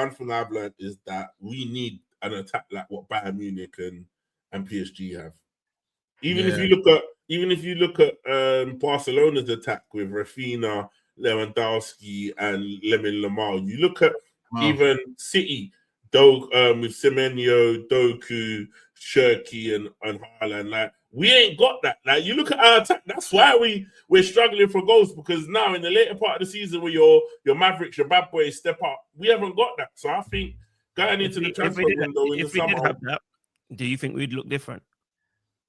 one thing I've learned is that we need an attack like what Bayern Munich and PSG have. Even if you look at Barcelona's attack with Rafinha, Lewandowski, and Lemon Lamar, you look at even City, with Semenyo, Doku, Shirky, and Haaland. Like, we ain't got that. Like, you look at our attack, that's why we're struggling for goals, because now in the later part of the season where your Mavericks, your bad boys step up, we haven't got that. So I think going into the transfer window in the summer, have that, do you think we'd look different?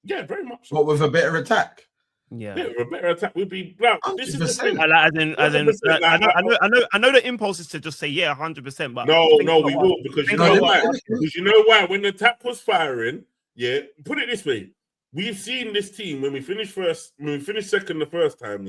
Yeah, very much so. What, with a better attack? Yeah, with a better attack would be. Like, this is the thing. I know the impulse is to just say 100%, but no, we will, because you know why? Because you know why? When the tap was firing, put it this way: we've seen this team when we finished second the first time,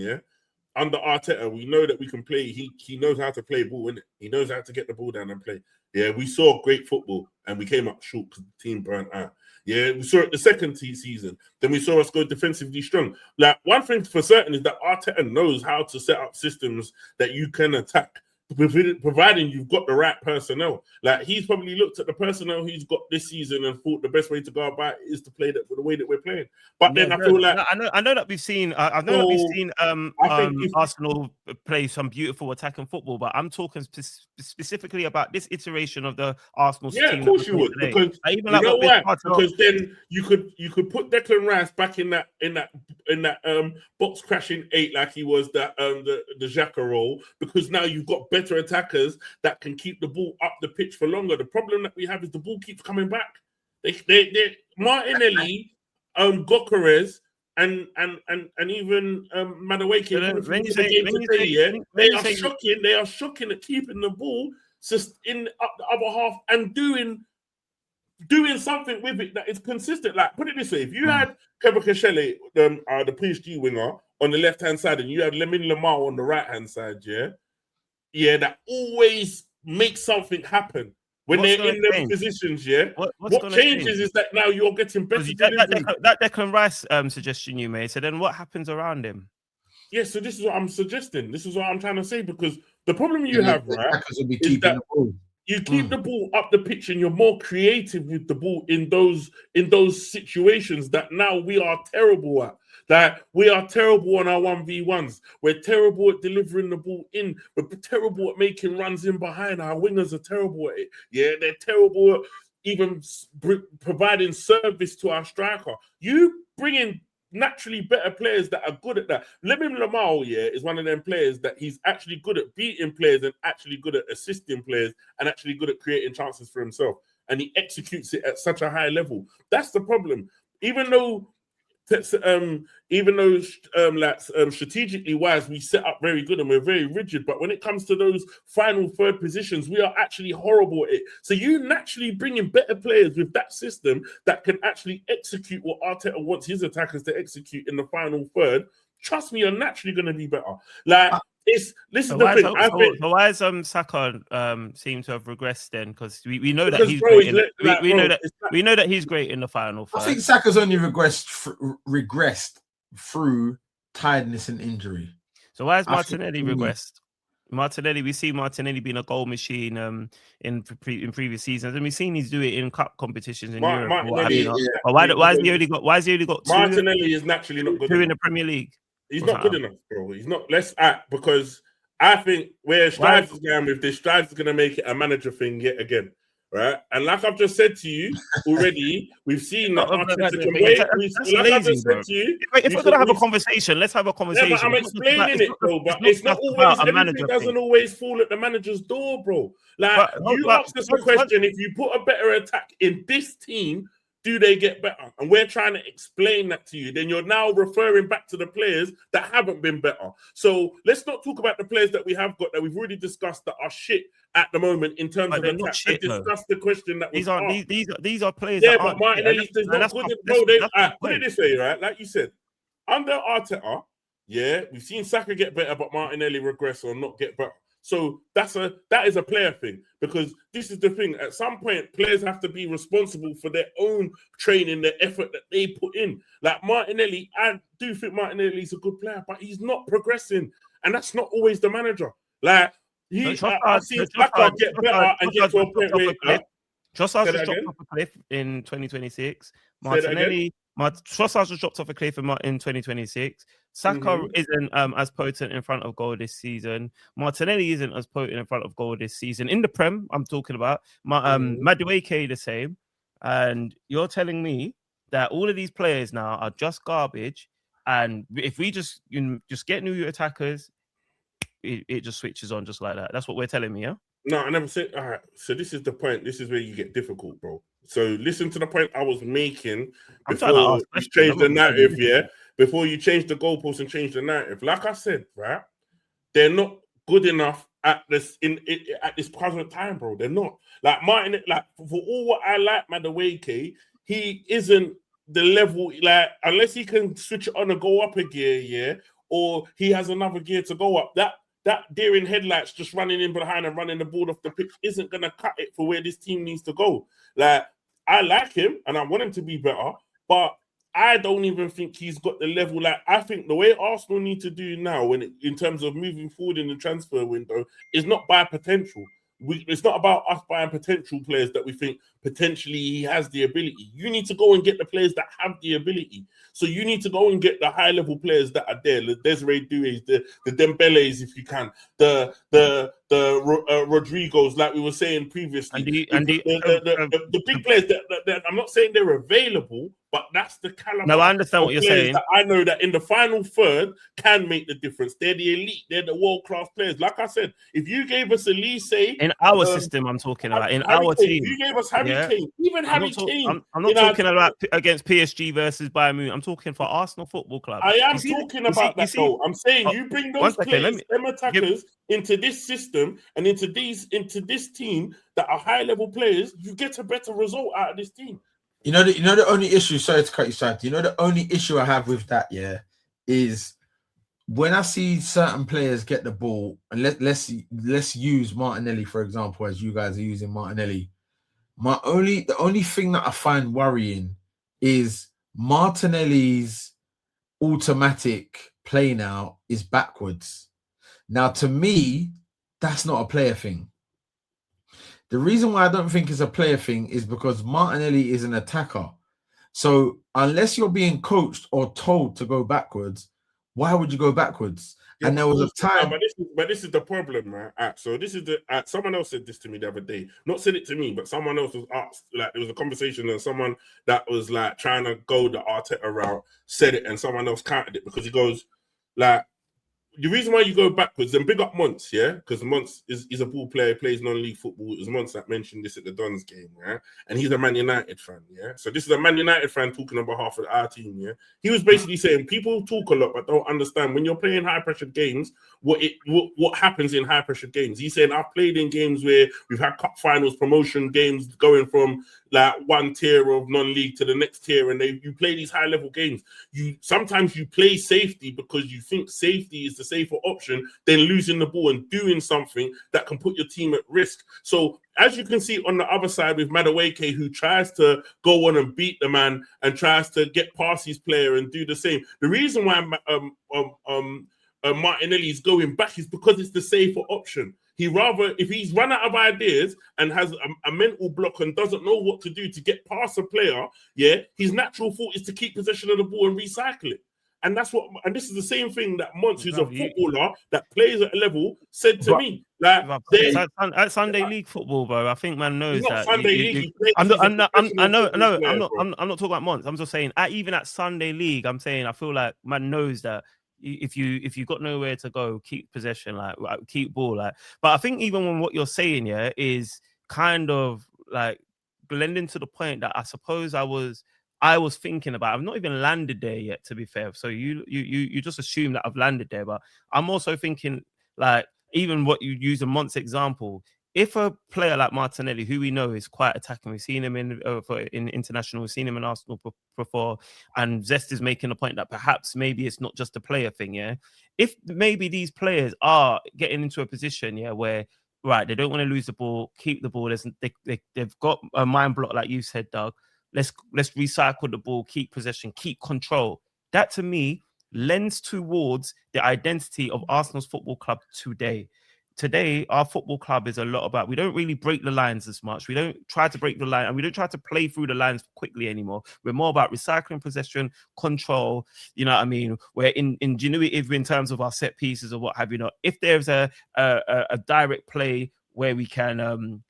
under Arteta, we know that we can play. He knows how to play ball, innit? He knows how to get the ball down and play. Yeah, we saw great football, and we came up short because the team burnt out. Yeah, we saw it the second season. Then we saw us go defensively strong. Like, one thing for certain is that Arteta knows how to set up systems that you can attack, providing you've got the right personnel. Like, he's probably looked at the personnel he's got this season and thought the best way to go about it is to play that for the way that we're playing. But then I feel like I know that we've seen. I know that we've seen Arsenal play some beautiful attacking football, but I'm talking specifically about this iteration of the Arsenal team. Yeah, of course you would, because you know why? Because then you could put Declan Rice back in that box crashing 8 like he was the Xhaka role, because now you've got better attackers that can keep the ball up the pitch for longer. The problem that we have is the ball keeps coming back. They Martinelli, Gyökeres, and even Madueke. They are shocking at keeping the ball just in up the other half and doing something with it that is consistent. Like, put it this way: if you had Kebakashele, the PSG winger, on the left hand side, and you have Lamine Lamar on the right hand side, that always makes something happen when they're in them positions. What changes is that now you're getting better. That Declan Rice suggestion you made. So then, what happens around him? Yeah, so this is what I'm suggesting. This is what I'm trying to say, because the problem you have, right, is that you keep the ball up the pitch and you're more creative with the ball in those situations that now we are terrible at. That we are terrible on our 1v1s. We're terrible at delivering the ball in. We're terrible at making runs in behind. Our wingers are terrible at it. Yeah, they're terrible at even providing service to our striker. You bring in naturally better players that are good at that. Lemon Lamar, is one of them players that he's actually good at beating players and actually good at assisting players and actually good at creating chances for himself. And he executes it at such a high level. That's the problem. Even though strategically wise, we set up very good and we're very rigid, but when it comes to those final third positions, we are actually horrible at it. So you naturally bring in better players with that system that can actually execute what Arteta wants his attackers to execute in the final third. Trust me, you're naturally going to be better. Like, why is Saka seem to have regressed then? Because we know that he's great. We know that he's great in the final third. I think Saka's only regressed through tiredness and injury. So why has Martinelli regressed? We see Martinelli being a goal machine in previous seasons, and we've seen he's doing it in cup competitions in Europe. Why has he only got two? Martinelli is naturally not good in the Premier League. He's not good enough, bro. He's not. Let's act, because I think where Strives is going with this, Strives is going to make it a manager thing yet again, right? And like I've just said to you already, we've seen that. If we're going to have a conversation, let's have a conversation. Yeah, but I'm explaining it, bro. But it's not always. Everything doesn't always fall at the manager's door, bro. Like, you asked us a question: if you put a better attack in this team, do they get better? And we're trying to explain that to you. Then you're now referring back to the players that haven't been better. So let's not talk about the players that we have got that we've already discussed that are shit at the moment in terms of attack. Shit, discuss the question that these are players. Yeah, but Martinelli is not good. Put it this way, right? Like you said, under Arteta, we've seen Saka get better, but Martinelli regress or not get better. So that is a player thing, because this is the thing. At some point, players have to be responsible for their own training, their effort that they put in. Like Martinelli, I do think Martinelli is a good player, but he's not progressing, and that's not always the manager. Like, I've seen Saka get better and get to a point where Trossard just dropped off a cliff in 2026. Martinelli, Trossard just dropped off a cliff in 2026. Saka isn't as potent in front of goal this season. Martinelli isn't as potent in front of goal this season. In the Prem, I'm talking about. Madueke the same. And you're telling me that all of these players now are just garbage. And if we just get new attackers, it just switches on just like that. That's what we're telling me, yeah? No, I never said. All right, so this is the point. This is where you get difficult, bro. So listen to the point I was making before you change the narrative, yeah? Before you change the goalposts and change the narrative. Like I said, right? They're not good enough at this at this present time, bro. They're not. Like Martin, like for all what I like Madueke, he isn't the level, like, unless he can switch it on and go up a gear, yeah, or he has another gear to go up. That deer in headlights just running in behind and running the ball off the pitch isn't going to cut it for where this team needs to go. Like, I like him and I want him to be better, but I don't even think he's got the level. Like, I think the way Arsenal need to do now in terms of moving forward in the transfer window is not by potential. It's not about us buying potential players that we think potentially he has the ability. You need to go and get the players that have the ability. So you need to go and get the high-level players that are there, the Desiree Doués, the Dembeles, if you can, the Rodrigos, like we were saying previously. The big players that I'm not saying they're available, but that's the caliber. No, I understand what you're saying. That I know that in the final third can make the difference. They're the elite. They're the world-class players. Like I said, if you gave us Elise in our system, I'm talking about in our team. If you gave us Harry Kane, even Harry Kane. I'm not talking about against PSG versus Bayern Munich. I'm talking for Arsenal Football Club. I am talking about that though. I'm saying you bring those players, them attackers, into this system and into this team that are high-level players, you get a better result out of this team. You know the only issue. Sorry to cut you short. You know the only issue I have with that, yeah, is when I see certain players get the ball, and let's use Martinelli for example, as you guys are using Martinelli. The only thing that I find worrying is Martinelli's automatic play now is backwards. Now, to me, that's not a player thing. The reason why I don't think it's a player thing is because Martinelli is an attacker. So unless you're being coached or told to go backwards, why would you go backwards? Yeah, and there was a time. But this is the problem, right? So this is someone else said this to me the other day. Not said it to me, but someone else was asked. Like, there was a conversation and someone that was like trying to go the Arteta route said it, and someone else countered it because he goes like, the reason why you go backwards, and big up Monts, yeah, because Monts is a ball player, plays non-league football. It was Monts that mentioned this at the Dons game, yeah, and he's a Man United fan, yeah. So this is a Man United fan talking on behalf of our team, yeah. He was basically saying people talk a lot but don't understand when you're playing high-pressure games, what happens in high-pressure games. He's saying I've played in games where we've had cup finals, promotion games, going from like one tier of non-league to the next tier, and you play these high-level games. Sometimes you play safety because you think safety is the safer option than losing the ball and doing something that can put your team at risk. So as you can see on the other side with Madueke, who tries to go on and beat the man and tries to get past his player and do the same. The reason why Martinelli is going back is because it's the safer option. If he's run out of ideas and has a mental block and doesn't know what to do to get past a player, yeah, his natural thought is to keep possession of the ball and recycle it. And this is the same thing that Monts, who's a footballer that plays at a level, said to me. Like, at Sunday League football, bro, I think man knows that. Sunday League. I'm not talking about Monts. I'm just saying, even at Sunday League, I'm saying I feel like man knows that. If you got nowhere to go, keep possession, like keep ball, like. But I think even when what you're saying, yeah, is kind of like blending to the point that I suppose I was thinking about. I've not even landed there yet, to be fair. So you just assume that I've landed there, but I'm also thinking like even what you use a Monts example. If a player like Martinelli, who we know is quite attacking, we've seen him in international, we've seen him in Arsenal before, and Zest is making a point that perhaps maybe it's not just a player thing, yeah? If maybe these players are getting into a position, yeah, where, right, they don't want to lose the ball, keep the ball, they've got a mind block, like you said, Doug, let's recycle the ball, keep possession, keep control. That, to me, lends towards the identity of Arsenal's football club today. today our football club is a lot about, we don't really break the lines as much. We don't try to break the line, and we don't try to play through the lines quickly anymore. We're more about recycling possession, control, you know what I mean? We're ingenuity in terms of our set pieces or what have you not. If there's a direct play where we can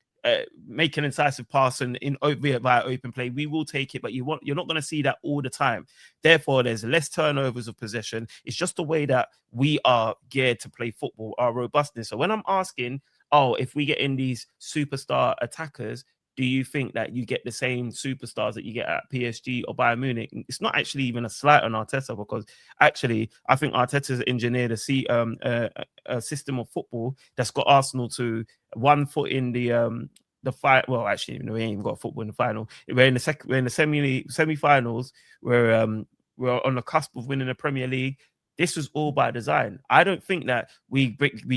make an incisive pass and via open play, we will take it, but you're not going to see that all the time. Therefore, there's less turnovers of possession. It's just the way that we are geared to play football, our robustness. So when I'm asking, if we get in these superstar attackers, do you think that you get the same superstars that you get at PSG or Bayern Munich? It's not actually even a slight on Arteta, because actually I think Arteta's engineered a system of football that's got Arsenal to one foot in the fight. Well, actually, we ain't even got football in the final. We're in the semi-finals. We're on the cusp of winning the Premier League. This was all by design. I don't think that we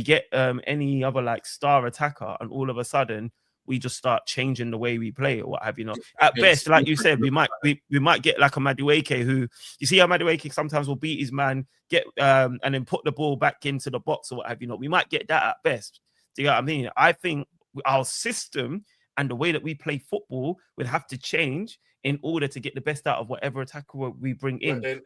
get any other like star attacker and all of a sudden we just start changing the way we play or what have you not. At best, like you said, we might get like a Madueke who, you see how Madueke sometimes will beat his man, and then put the ball back into the box or what have you not. We might get that at best. Do you know what I mean? I think our system and the way that we play football would have to change in order to get the best out of whatever attacker we bring in. In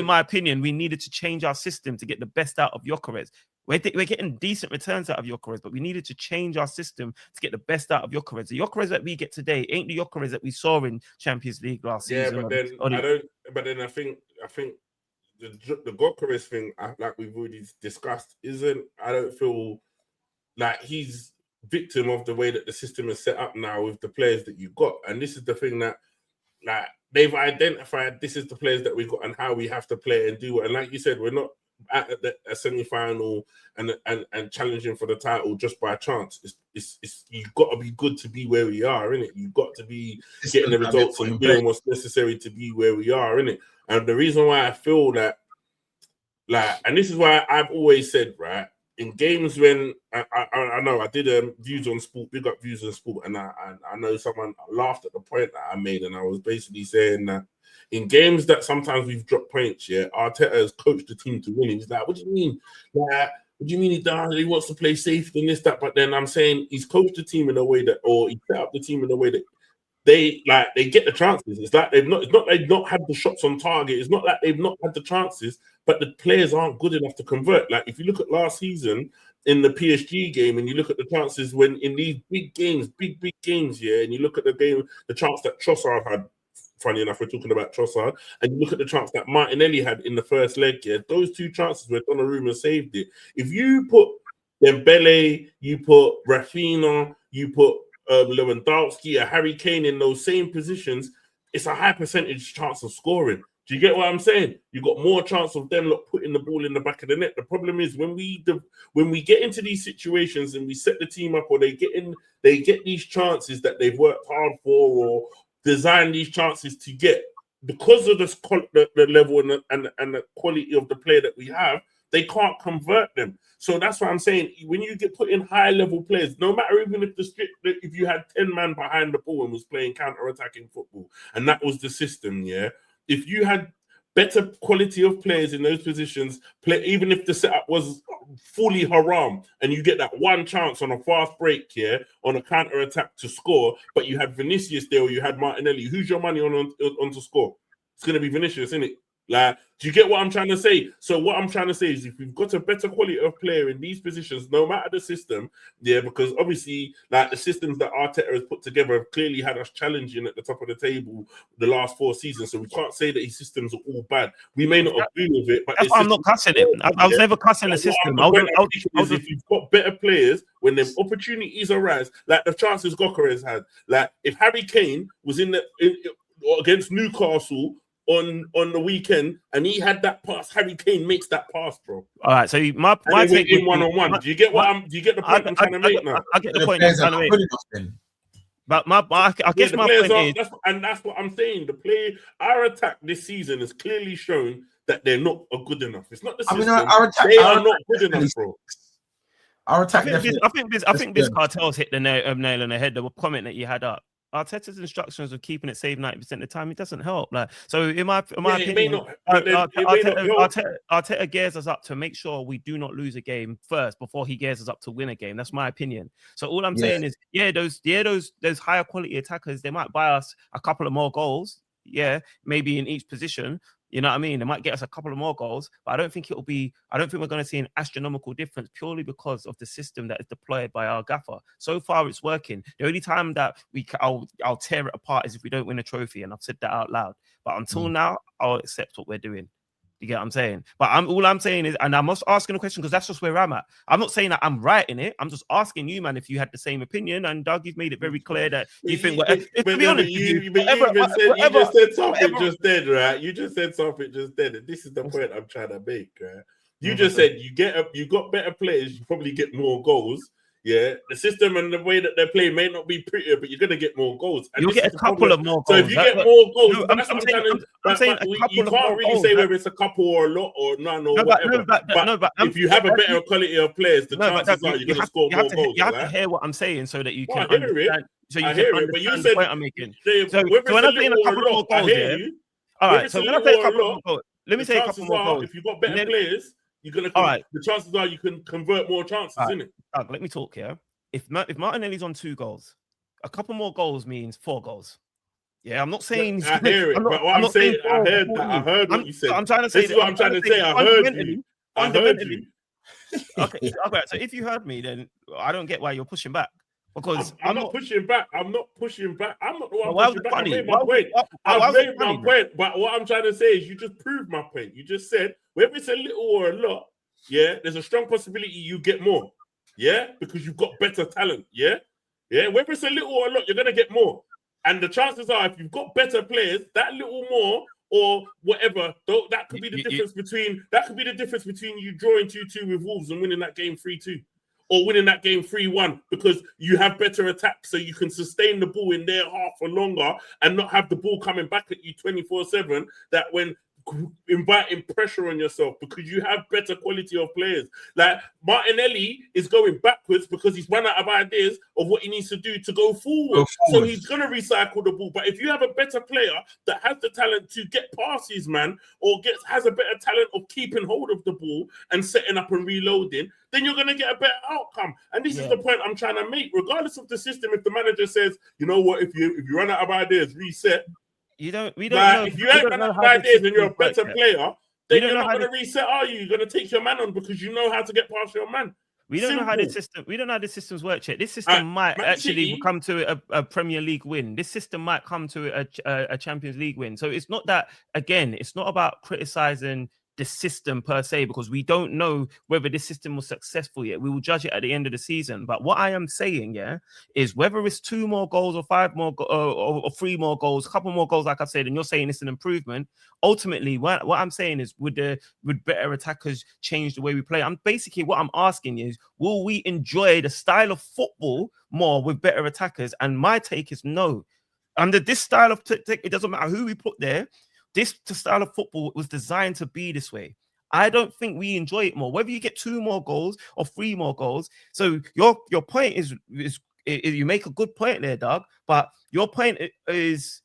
my opinion, we needed to change our system to get the best out of Gyökeres. We're getting decent returns out of Gyökeres, but we needed to change our system to get the best out of Gyökeres. The Gyökeres that we get today ain't the Gyökeres that we saw in Champions League last season. I think the Gyökeres thing, like we've already discussed, I don't feel like he's victim of the way that the system is set up now with the players that you've got. And this is the thing that, like, they've identified this is the players that we've got and how we have to play and do it. And like you said, we're not at a semi-final and challenging for the title just by chance. It's you've got to be good to be where we are, innit? You've got to be getting the results and doing what's necessary to be where we are, innit? And the reason why I feel that, like, and this is why I've always said, right, in games when I know I did views on sport, big up views on sport, and I know someone laughed at the point that I made, and I was basically saying that in games that sometimes we've dropped points, Arteta has coached the team to win. He's like, what do you mean? Like, what do you mean he wants to play safe and this, that? But then I'm saying he's coached the team in a way that, or he set up the team in a way that they get the chances. It's like they've not had the shots on target. It's not like they've not had the chances, but the players aren't good enough to convert. Like if you look at last season in the PSG game and you look at the chances when in these big games, and you look at the chance that Trossard had. Funny enough, we're talking about Trossard, and you look at the chance that Martinelli had in the first leg. Those two chances where Donnarumma saved it. If you put Dembele, you put Rafinha, you put Lewandowski or Harry Kane in those same positions, it's a high percentage chance of scoring. Do you get what I'm saying? You got more chance of them putting the ball in the back of the net. The problem is when we get into these situations and we set the team up, or they get these chances that they've worked hard for, or design these chances to get, because of the level and the quality of the player that we have, they can't convert them. So that's what I'm saying. When you get put in high level players, no matter even if you had 10 men behind the ball and was playing counter-attacking football, and that was the system, if you had better quality of players in those positions, even if the setup was fully haram, and you get that one chance on a fast break on a counter-attack to score, but you had Vinicius there or you had Martinelli, who's your money on to score? It's going to be Vinicius, isn't it? Like, do you get what I'm trying to say? So what I'm trying to say is if we've got a better quality of player in these positions, no matter the system, because obviously, like, the systems that Arteta has put together have clearly had us challenging at the top of the table the last 4 seasons. So we can't say that his systems are all bad. We may not agree with it, but that's why I'm not cussing him. I was never cussing the system. If you've got better players, when them opportunities arise, like the chances Gyökeres had, like if Harry Kane was against Newcastle on the weekend and he had that pass, Harry Kane makes that pass, bro. All right, so my take in one-on-one. Do you get the point I'm trying to make now? I get the point I'm trying to make. But I guess my point is, that's what I'm saying. Our attack this season has clearly shown that they're not good enough. It's not the system. They are not good enough, bro. Our attack. I think this cartel's hit the nail on the head. The comment that you had up. Arteta's instructions of keeping it safe 90% of the time, it doesn't help. Like, so in my opinion, Arteta gears us up to make sure we do not lose a game first before he gears us up to win a game. That's my opinion. So all I'm saying is, those higher quality attackers, they might buy us a couple of more goals. Yeah, maybe in each position. You know what I mean? They might get us a couple of more goals, but I don't think we're going to see an astronomical difference purely because of the system that is deployed by our gaffer. So far, it's working. The only time that I'll tear it apart is if we don't win a trophy, and I've said that out loud. But until now, I'll accept what we're doing. You get what I'm saying? But all I'm saying is, and I'm just asking a question because that's just where I'm at. I'm not saying that I'm right in it. I'm just asking you, man, if you had the same opinion. And Doug, you've made it very clear that you think whatever. You just said something just then, right? You just said something just then. And this is the point I'm trying to make, right? You just said you got better players, you probably get more goals. Yeah, the system and the way that they play may not be prettier, but you're going to get more goals. And you'll get a couple of more goals. So if you get more goals, I'm saying a couple you can't really say whether it's a couple or a lot or none or whatever. But if you have a better quality of players, the chances are you're going to score more goals. You have to hear what I'm saying so that you can understand. So you can understand the point I'm making. So when I'm saying a couple more goals, all right. So when I say a couple more goals, let me say a couple more goals. If you've got better players, you're gonna. All right. The chances are you can convert more chances, isn't it? Doug, let me talk here. If Martinelli's on 2 goals, a couple more goals means 4 goals. Yeah, I'm not saying. I hear it, but what I'm saying, I heard what you said. I'm trying to say. This is what I'm trying to say. I heard you. Okay. So if you heard me, then I don't get why you're pushing back. Because I'm not pushing back. I'm not pushing back. I'm not the one pushing back. I made my point. I made my point. But what I'm trying to say is you just proved my point. You just said whether it's a little or a lot, yeah, there's a strong possibility you get more. Yeah, because you've got better talent. Yeah. Whether it's a little or a lot, you're gonna get more. And the chances are, if you've got better players, that little more or whatever, that could be the difference between you drawing 2-2 with Wolves and winning that game 3-2. Or winning that game 3-1 because you have better attack, so you can sustain the ball in their half for longer and not have the ball coming back at you 24/7. That when inviting pressure on yourself because you have better quality of players. Like Martinelli is going backwards because he's run out of ideas of what he needs to do to go forward. So he's going to recycle the ball. But if you have a better player that has the talent to get passes, man, or has a better talent of keeping hold of the ball and setting up and reloading, then you're going to get a better outcome. And this is the point I'm trying to make. Regardless of the system, if the manager says, you know what, if you run out of ideas, reset. We don't know. If you ain't run out of ideas and you're a better player, then you're not going to reset, are you? You're going to take your man on because you know how to get past your man. We don't know how this system. We don't know how the systems work yet. This system might actually come to a Premier League win. This system might come to a Champions League win. So it's not that. Again, it's not about criticizing the system per se, because we don't know whether this system was successful yet. We will judge it at the end of the season. But what I am saying, is whether it's 2 more goals or 5 more or 3 more goals, a couple more goals, like I said, and you're saying it's an improvement. Ultimately, what I'm saying is, would better attackers change the way we play? What I'm asking is, will we enjoy the style of football more with better attackers? And my take is no. Under this style of it doesn't matter who we put there. This style of football was designed to be this way. I don't think we enjoy it more, whether you get 2 more goals or 3 more goals. So your point is you make a good point there, Doug. But your point is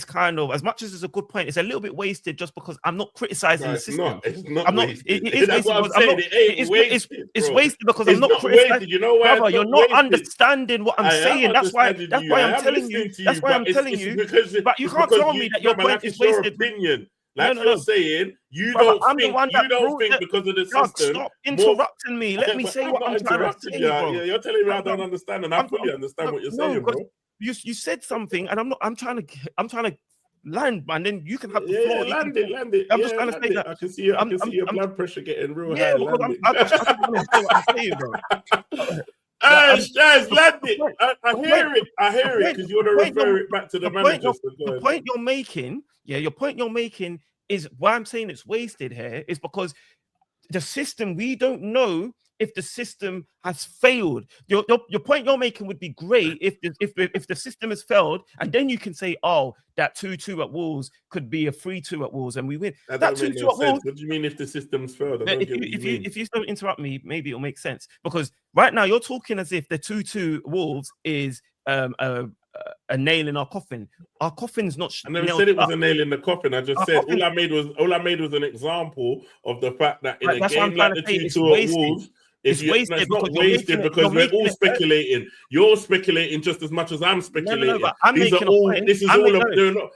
kind of, as much as it's a good point, it's a little bit wasted just because I'm not criticizing the system. It's not wasted. It's wasted because I'm not criticizing. You know why? Brother, you're not understanding what I'm saying. That's why I'm telling you. That's why I'm telling you. But you can't tell me that your point is wasted. Like you're saying, you don't think because of the system. Stop interrupting me. Let me say what I'm trying to say, bro. You're telling me I don't understand, and I fully understand what you're saying, bro. You said something, and I'm trying to land, man. Then you can have the floor. Land it. I'm just trying to say that. I can see your blood pressure getting real high. Yeah, because I'm just trying to say what I'm saying, bro. Land it. I hear it because you want to refer it back to the manager. The point you're making, your point you're making is why I'm saying it's wasted here is because the system, we don't know if the system has failed. Your point you're making would be great if the system has failed, and then you can say, oh, that 2-2 at Wolves could be a 3-2 at Wolves, and we win. That 2-2 at Wolves. What do you mean if the system's failed? If you don't interrupt me, maybe it'll make sense. Because right now you're talking as if the 2-2 Wolves is a nail in our coffin. Our coffin's not. I never said it was a nail in the coffin. I just said all I made was an example of the fact that in a game like the 2-2 at Wolves. It's wasted. It's not wasted because we're all speculating. You're speculating just as much as I'm speculating. No, but I'm making a point. This is all.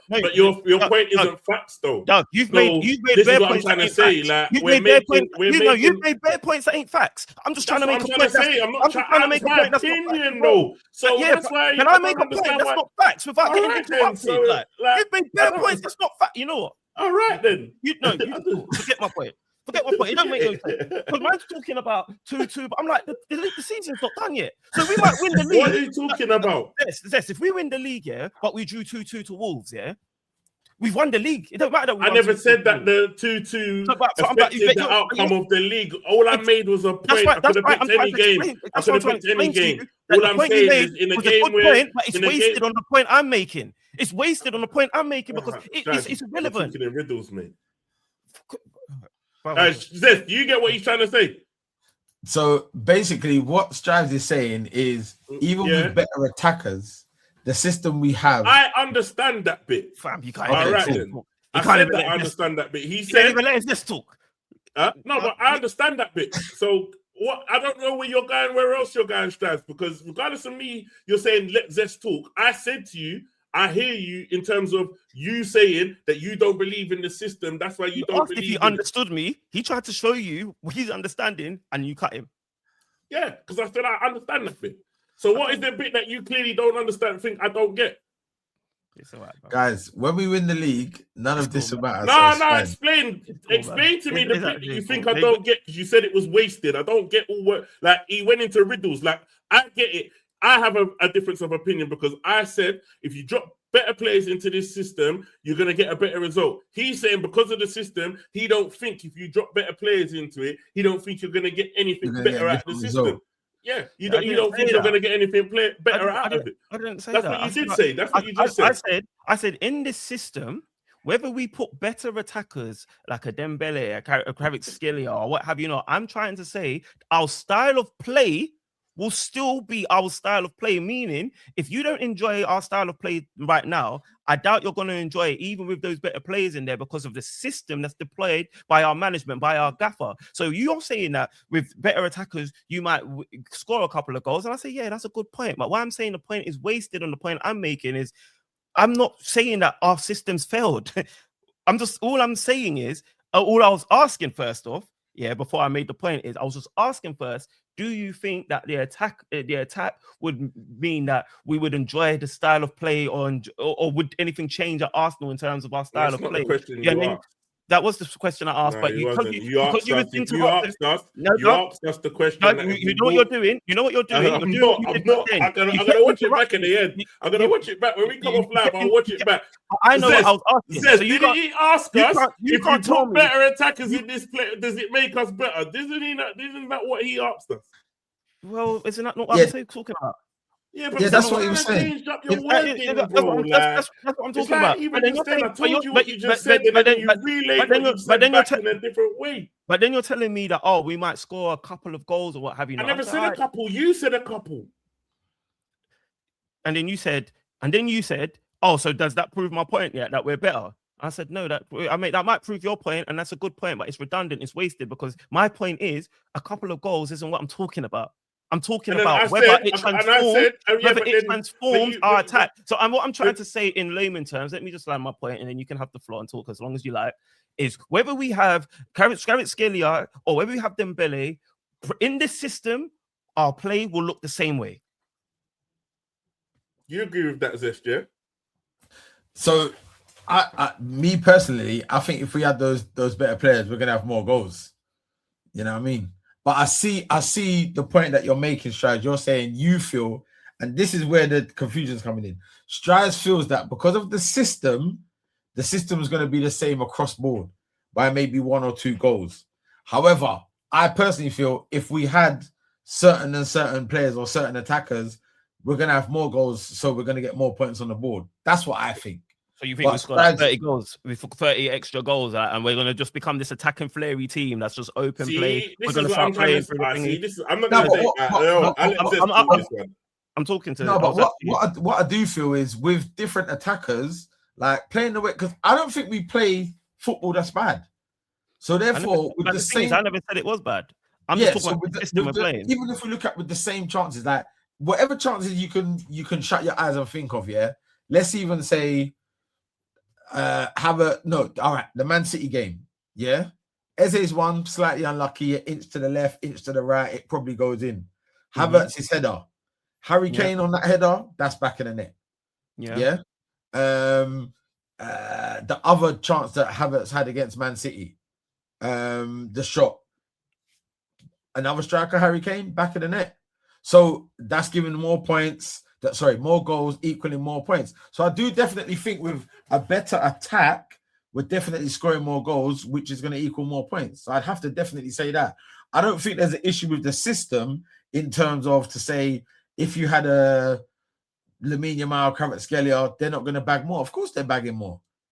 But your point isn't facts, though. Doug, you've made bare points. I'm trying to say, like, you've made bare points that ain't facts. I'm just trying to make a point. I'm not trying to make a point. That's opinion, though. So that's why. Can I make a point that's not facts without getting interrupted? Like, you've made bare points that's not fact. You know what? All right then. Forget my point. Forget my point. It don't make no sense. Because man's talking about 2-2, but I'm like, the season's not done yet. So we might win the league. What are you talking about? Yes, if we win the league, yeah, but we drew 2-2 to Wolves, yeah, we've won the league. It don't matter that I never said that the 2-2 affected the outcome of the league. All I made was a point. I could have picked any game. I could have picked any game. All I'm saying is in a game where... It's wasted on the point I'm making. It's wasted on the point I'm making because it's irrelevant. You're talking in riddles, mate. Zeth, you get what he's trying to say? So basically, what Strives is saying is even with better attackers, the system we have. I understand that bit. Fam, you can't. All right, then. I understand that bit. He said, even let us just talk. No, but I understand that bit. So what? I don't know where you're going. Where else you're going, Strives? Because regardless of me, you're saying let Zest talk. I said to you, I hear you in terms of you saying that you don't believe in the system. That's why you don't believe. If he understood me, he tried to show you his understanding, and you cut him. Yeah, because I said I understand that bit. So what is the bit that you clearly don't understand? Think I don't get. It's all right, bro. Guys, when we win the league, none of this matters. No, explain to me the bit that you think I don't get because you said it was wasted. I don't get all what like he went into riddles. Like I get it. I have a difference of opinion because I said if you drop better players into this system, you're going to get a better result. He's saying because of the system, he don't think if you drop better players into it, he don't think you're going to get anything better out of the system. Result. Yeah, you don't think you're going to get anything better out of it. I didn't say that. That's what you did say. That's what you just said. I said in this system, whether we put better attackers like a Dembele, a Kvaratskhelia, or what have you not, I'm trying to say our style of play will still be our style of play, meaning if you don't enjoy our style of play right now, I doubt you're going to enjoy it even with those better players in there because of the system that's deployed by our management, by our gaffer. So you're saying that with better attackers, you might score a couple of goals. And I say, yeah, that's a good point. But why I'm saying the point is wasted on the point I'm making is I'm not saying that our system's failed. All I'm saying is, all I was asking first off, before I made the point is I was just asking first, do you think that the attack would mean that we would enjoy the style of play or would anything change at Arsenal in terms of our style of play? That was the question I asked, but you asked us the question. You know what you're doing. You know what you're doing. I'm not. I'm gonna watch it back in the end. I'm gonna watch it back when we come off live. I'll watch it back. I know what I was asking. So he ask us if you put better attackers in this play, does it make us better? Isn't that what he asked us? Well, isn't that not what I'm talking about? Yeah, but that's what he was saying. That's what I'm talking about. I told you what you just said, but then you relayed what you said back in a different way. But then you're telling me that, we might score a couple of goals or what have you. I never said a couple. You said a couple. And then you said, so does that prove my point yet that we're better? I said, no, that might prove your point, and that's a good point, but it's redundant, it's wasted, because my point is a couple of goals isn't what I'm talking about. I'm talking about whether it transforms our attack. So what I'm trying to say in layman terms, let me just land my point, and then you can have the floor and talk as long as you like, is whether we have Kvaratskhelia or whether we have Dembele, in this system, our play will look the same way. You agree with that, Zest, yeah? So, me personally, I think if we had those better players, we're gonna have more goals. You know what I mean? But I see the point that you're making, Strides. You're saying you feel, and this is where the confusion's coming in. Strides feels that because of the system is going to be the same across board by maybe 1 or 2 goals. However, I personally feel if we had certain players or certain attackers, we're going to have more goals, so we're going to get more points on the board. That's what I think. So you think we scored 30 goals, with 30 extra goals, and we're going to just become this attacking flary team that's just open play? We're going to start playing through the thingy. I'm not going to say that. I'm talking to. No, but what I do feel is with different attackers, like playing the way, because I don't think we play football that's bad. So therefore, with the same, I never said it was bad. I'm just talking about the system we're playing. Even if we look at with the same chances, like whatever chances you can shut your eyes and think of, yeah. Let's even say, the Man City game, yeah. Eze's one slightly unlucky, inch to the left, inch to the right, it probably goes in. Havertz his header. Harry Kane on that header, that's back in the net. Yeah. The other chance that Havertz had against Man City, the shot, another striker, Harry Kane, back in the net. So that's giving more points. More goals equaling more points. So I do definitely think with a better attack, we're definitely scoring more goals, which is going to equal more points. So I'd have to definitely say that. I don't think there's an issue with the system in terms of to say if you had a Lamine Yamal, Kvaratskhelia, they're not going to bag more. Of course they're bagging more.